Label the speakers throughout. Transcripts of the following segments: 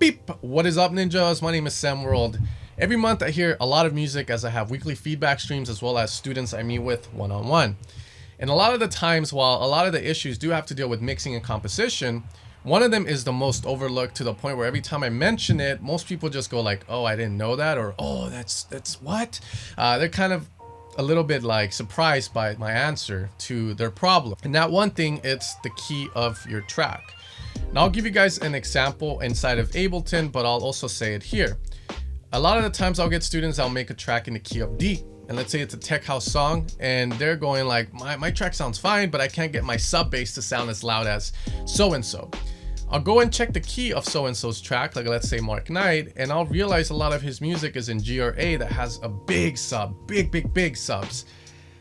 Speaker 1: Beep! What is up, ninjas? My name is Sam World. Every month I hear a lot of music as I have weekly feedback streams as well as students I meet with one-on-one. And a lot of the times, while a lot of the issues do have to deal with mixing and composition, one of them is the most overlooked, to the point where every time I mention it, most people just go like, oh, I didn't know that, or oh, that's what? They're kind of a little bit like surprised by my answer to their problem. And that one thing, it's the key of your track. Now I'll give you guys an example inside of Ableton, but I'll also say it here. A lot of the times I'll get students, I'll make a track in the key of D. And let's say it's a tech house song and they're going like, my track sounds fine, but I can't get my sub bass to sound as loud as so-and-so. I'll go and check the key of so-and-so's track, like let's say Mark Knight, and I'll realize a lot of his music is in G or A that has a big sub, big subs.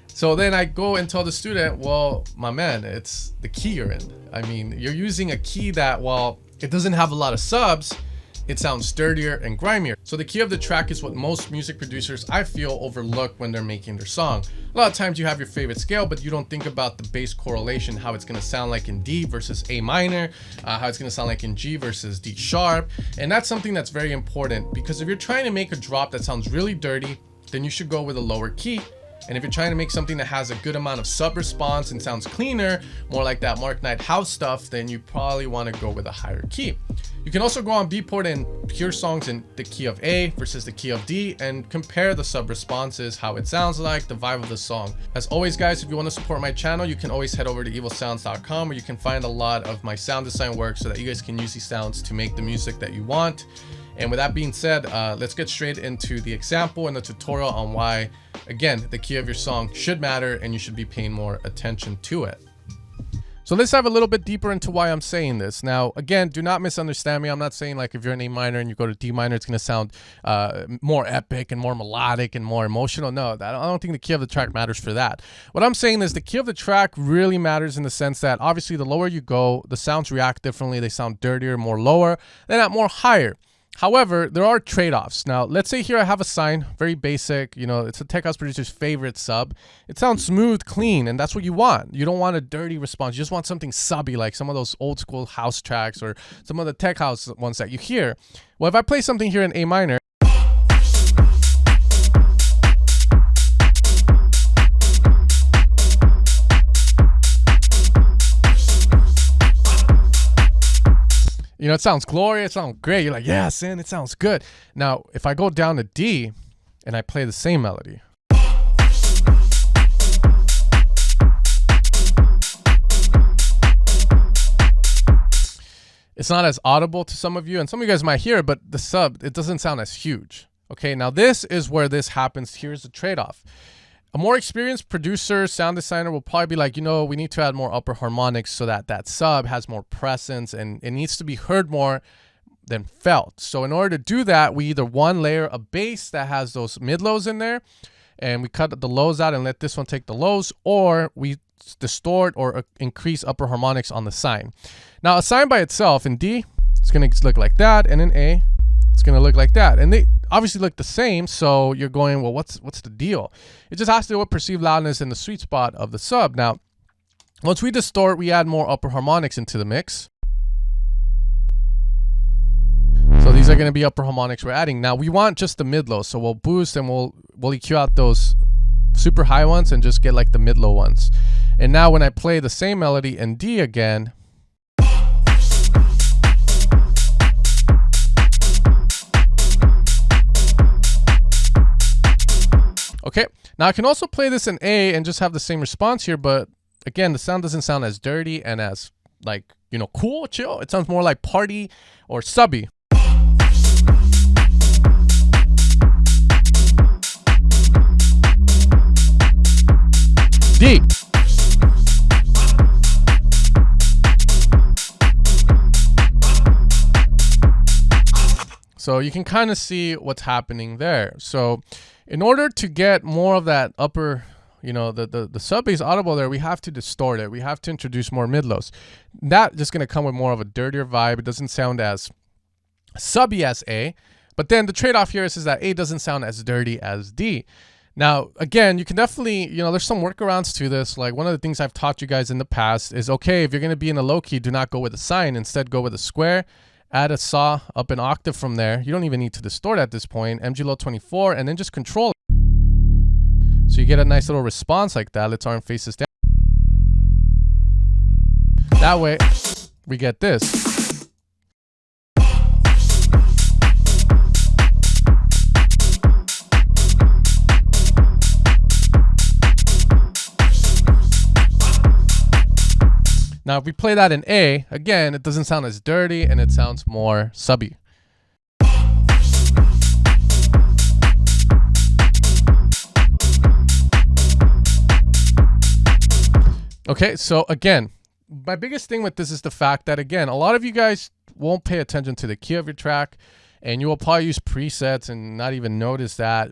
Speaker 1: So then I go and tell the student, well, my man, it's the key you're in. I mean, you're using a key that, while it doesn't have a lot of subs, it sounds dirtier and grimier. So the key of the track is what most music producers, I feel, overlook when they're making their song. A lot of times you have your favorite scale, but you don't think about the bass correlation, how it's gonna sound like in D versus A minor, how it's gonna sound like in G versus D sharp. And that's something that's very important, because if you're trying to make a drop that sounds really dirty, then you should go with a lower key. And if you're trying to make something that has a good amount of sub response and sounds cleaner, more like that Mark Knight house stuff, then you probably want to go with a higher key. You can also go on Beatport and hear songs in the key of A versus the key of D and compare the sub responses, how it sounds like, the vibe of the song. As always, guys, if you want to support my channel, you can always head over to evilsounds.com, where you can find a lot of my sound design work so that you guys can use these sounds to make the music that you want. And with that being said, let's get straight into the example and the tutorial on why, again, the key of your song should matter and you should be paying more attention to it. So let's dive a little bit deeper into why I'm saying this. Now, again, do not misunderstand me. I'm not saying like if you're in A minor and you go to D minor, it's going to sound more epic and more melodic and more emotional. No, I don't think the key of the track matters for that. What I'm saying is the key of the track really matters in the sense that obviously the lower you go, the sounds react differently. They sound dirtier, more lower, than at more higher. However, there are trade-offs. Now, let's say here I have a sine, very basic, you know, it's a tech house producer's favorite sub. It sounds smooth, clean, and that's what you want. You don't want a dirty response. You just want something subby, like some of those old school house tracks or some of the tech house ones that you hear. Well, if I play something here in A minor, you know, it sounds glorious, it sounds great. You're like, yeah, Sin, it sounds good. Now, if I go down to D and I play the same melody, it's not as audible to some of you, and some of you guys might hear it, but the sub, it doesn't sound as huge. Okay, now this is where this happens. Here's the trade-off. A more experienced producer, sound designer will probably be like, you know, we need to add more upper harmonics so that that sub has more presence and it needs to be heard more than felt. So in order to do that, we either one layer a bass that has those mid lows in there and we cut the lows out and let this one take the lows, or we distort or increase upper harmonics on the sine. Now a sine by itself in D, it's going to look like that, and in A, it's going to look like that. And they obviously look the same, so you're going, well, what's the deal? It just has to do with perceived loudness and the sweet spot of the sub. Now, once we distort, we add more upper harmonics into the mix. So these are going to be upper harmonics we're adding. Now, we want just the mid-low, so we'll boost and we'll EQ out those super high ones and just get like the mid-low ones. And now when I play the same melody in D again, okay, now I can also play this in A and just have the same response here, but again, the sound doesn't sound as dirty and as like, you know, cool, chill. It sounds more like party or subby. D. So you can kind of see what's happening there. So in order to get more of that upper, you know, the sub bass audible there, we have to distort it. We have to introduce more mid-lows. That just going to come with more of a dirtier vibe. It doesn't sound as subby as A. But then the trade-off here is that A doesn't sound as dirty as D. Now, again, you can definitely, you know, there's some workarounds to this. Like one of the things I've taught you guys in the past is, okay, if you're going to be in a low key, do not go with a sine. Instead, go with a square add a saw up an octave from there. You don't even need to distort at this point. MG low 24, and then just control it. So you get a nice little response like that. Let's arm faces down. That way, we get this. Now, if we play that in A, again, it doesn't sound as dirty and it sounds more subby. Okay, so again, my biggest thing with this is the fact that, again, a lot of you guys won't pay attention to the key of your track, and you will probably use presets and not even notice that.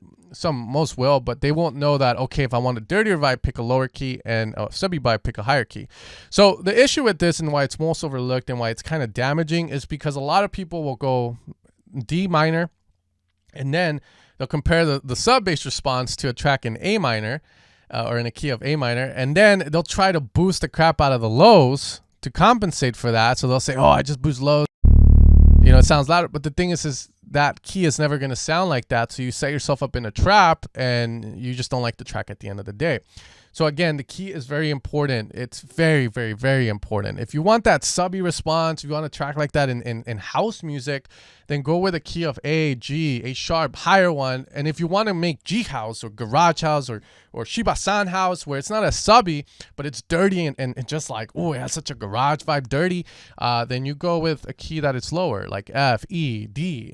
Speaker 1: Most will, but they won't know that, okay, if I want a dirtier vibe, pick a lower key, and a subby vibe, pick a higher key. So the issue with this and why it's most overlooked and why it's kind of damaging is because a lot of people will go D minor, and then they'll compare the sub bass response to a track in A minor, or in a key of A minor, and then they'll try to boost the crap out of the lows to compensate for that. So they'll say, oh, I just boost lows. You know, it sounds louder, but the thing is that key is never going to sound like that. So you set yourself up in a trap and you just don't like the track at the end of the day. So again, the key is very important. It's very, very, very important. If you want that subby response, if you want a track like that in house music, then go with a key of A, G, A sharp, higher one. And if you want to make G house or garage house or Shiba-san house, where it's not a subby, but it's dirty and just like, oh, it has such a garage vibe, dirty, then you go with a key that is lower, like F, E, D.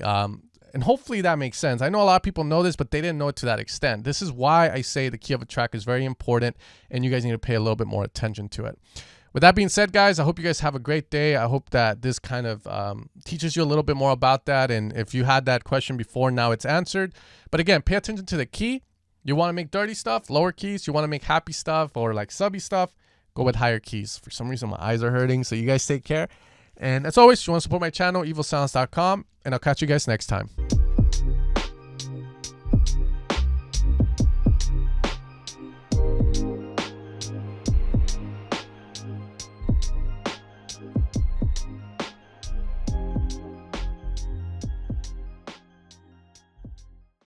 Speaker 1: And hopefully that makes sense. I know a lot of people know this, but they didn't know it to that extent. This is why I say the key of a track is very important, and you guys need to pay a little bit more attention to it. With that being said, guys, I hope you guys have a great day. I hope that this kind of teaches you a little bit more about that. And if you had that question before, now it's answered. But again, pay attention to the key. You want to make dirty stuff, lower keys. You want to make happy stuff or like subby stuff, go with higher keys. For some reason, my eyes are hurting. So you guys take care. And as always, if you want to support my channel, evilsounds.com. And I'll catch you guys next time.